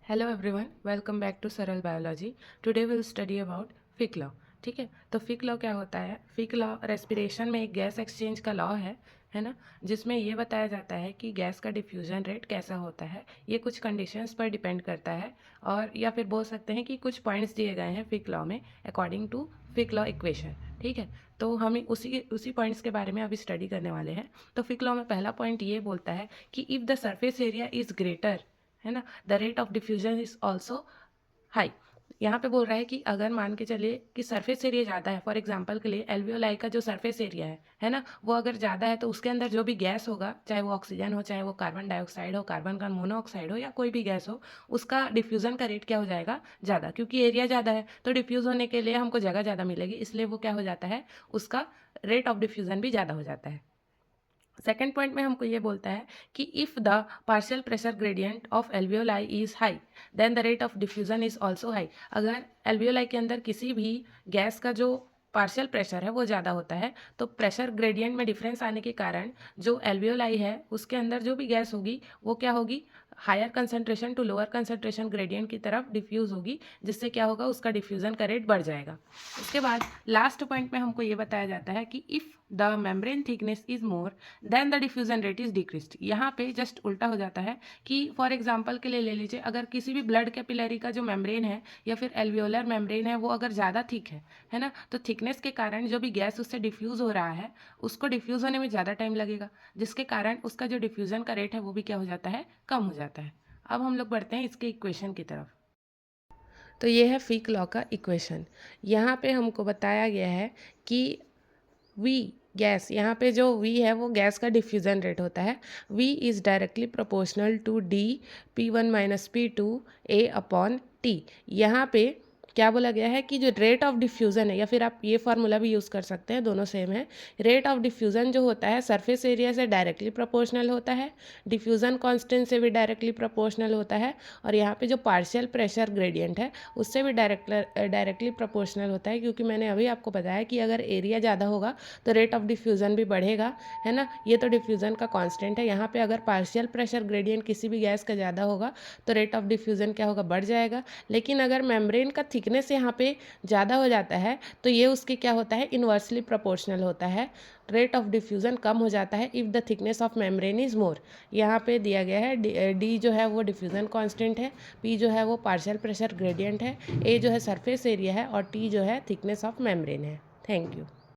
Hello everyone, welcome back to Saral biology. Today will study about Fick law. ठीक है, तो फिक law क्या होता है? फिक लॉ रेस्पिरेशन में एक गैस एक्सचेंज का लॉ है ना, जिसमें ये बताया जाता है कि गैस का डिफ्यूजन रेट कैसा होता है। ये कुछ कंडीशंस पर डिपेंड करता है, और या फिर बोल सकते हैं कि कुछ पॉइंट्स दिए गए हैं फिक लॉ में अकॉर्डिंग टू फिक लॉ इक्वेशन। ठीक है, तो हम उसी पॉइंट्स के बारे में अभी स्टडी करने वाले हैं। तो फिक लॉ में पहला पॉइंट ये बोलता है कि if the surface area is greater, है ना, the rate of diffusion is also high. यहाँ पे बोल रहा है कि अगर मान के चलिए कि सरफेस एरिया ज़्यादा है, फॉर एग्जांपल के लिए एल्वियोलाई का जो सरफेस एरिया है ना, वो अगर ज़्यादा है तो उसके अंदर जो भी गैस होगा, चाहे वो ऑक्सीजन हो, चाहे वो कार्बन डाइऑक्साइड हो, कार्बन का मोनोऑक्साइड हो, या कोई भी गैस हो, उसका डिफ्यूज़न का रेट क्या हो जाएगा? ज़्यादा, क्योंकि एरिया ज़्यादा है तो डिफ्यूज़ होने के लिए हमको जगह ज़्यादा मिलेगी, इसलिए वो क्या हो जाता है, उसका रेट ऑफ डिफ्यूज़न भी ज़्यादा हो जाता है। सेकेंड पॉइंट में हमको ये बोलता है कि if the partial pressure gradient of alveoli is high then the rate of diffusion is also high. अगर एल्वियोलाई के अंदर किसी भी गैस का जो पार्शियल प्रेशर है वो ज़्यादा होता है, तो प्रेशर ग्रेडियंट में डिफरेंस आने के कारण जो एल्वियोलाई है उसके अंदर जो भी गैस होगी वो क्या होगी, higher concentration to lower concentration gradient की तरफ डिफ्यूज़ होगी, जिससे क्या होगा, उसका डिफ्यूज़न का रेट बढ़ जाएगा। उसके बाद लास्ट पॉइंट में हमको ये बताया जाता है कि if the membrane thickness is more than the diffusion rate is decreased. यहाँ पे जस्ट उल्टा हो जाता है कि फॉर एग्जांपल के लिए ले लीजिए, अगर किसी भी ब्लड कैपिलरी का जो मेम्ब्रेन है या फिर एल्वियोलर मेम्ब्रेन है वो अगर ज़्यादा थिक है ना, तो थिकनेस के कारण जो भी गैस उससे डिफ्यूज़ हो रहा है उसको डिफ्यूज़ होने में ज़्यादा टाइम लगेगा, जिसके कारण उसका जो डिफ्यूज़न का रेट है वो भी क्या हो जाता है, कम हो जाता है। अब हम लोग बढ़ते हैं इसके इक्वेशन की तरफ। तो ये है फिक लॉ का इक्वेशन। यहाँ पे हमको बताया गया है कि वी गैस, यहाँ पे जो वी है वो गैस का डिफ्यूज़न रेट होता है। V is directly proportional to D P1 minus P2 A upon T. यहाँ पे क्या बोला गया है कि जो रेट ऑफ डिफ्यूज़न है, या फिर आप ये फार्मूला भी यूज़ कर सकते हैं, दोनों सेम है। रेट ऑफ डिफ्यूज़न जो होता है सरफेस एरिया से डायरेक्टली प्रोपोर्शनल होता है, डिफ्यूज़न कांस्टेंट से भी डायरेक्टली प्रोपोर्शनल होता है, और यहाँ पे जो पार्शियल प्रेशर ग्रेडियंट है उससे भी डायरेक्टली प्रोपोर्शनल होता है, क्योंकि मैंने अभी आपको बताया कि अगर एरिया ज़्यादा होगा तो रेट ऑफ डिफ्यूज़न भी बढ़ेगा, है ना। ये तो डिफ्यूज़न का कांस्टेंट है। यहाँ पे अगर पार्शियल प्रेशर ग्रेडियंट किसी भी गैस का ज़्यादा होगा तो रेट ऑफ डिफ्यूज़न क्या होगा, बढ़ जाएगा। लेकिन अगर मेम्ब्रेन का थिकनेस यहाँ पे ज़्यादा हो जाता है तो ये उसके क्या होता है, इन्वर्सली प्रोपोर्शनल होता है। रेट ऑफ डिफ्यूज़न कम हो जाता है if the thickness of membrane is more. यहाँ पे दिया गया है डी जो है वो डिफ्यूज़न कांस्टेंट है, पी जो है वो पार्शियल प्रेशर ग्रेडियंट है, ए जो है सरफेस एरिया है, और टी जो है थिकनेस ऑफ मेम्ब्रेन है। Thank you.